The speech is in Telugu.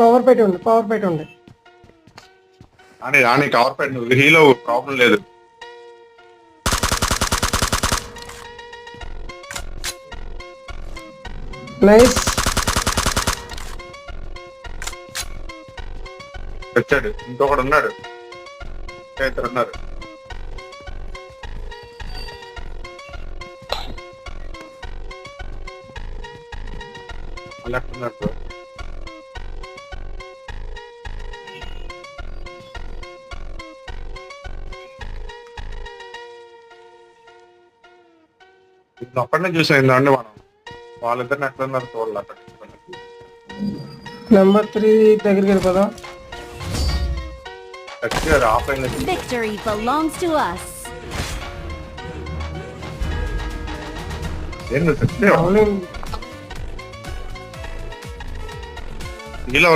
కవర్ పెట్టి ఉంది అని కవర్ పెట్టి నువ్వు హీలో ప్రాబ్లం లేదు. నైస్. వచ్చాడు, ఇంకొకడు ఉన్నాడు, ఇద్దరు ఉన్నారు. లెఫ్ట్ ఉన్నారు బ్రో. ఇప్పుడు అక్కడనే చూసాయిందండి మనం. వాళ్ళిద్దరిని ఎట్లున్నారు చూడాలి. అక్కడ నెంబర్ 3 దగ్గరికి వెళ్ళిపోదాం. Offline Victory belongs to us. హీలో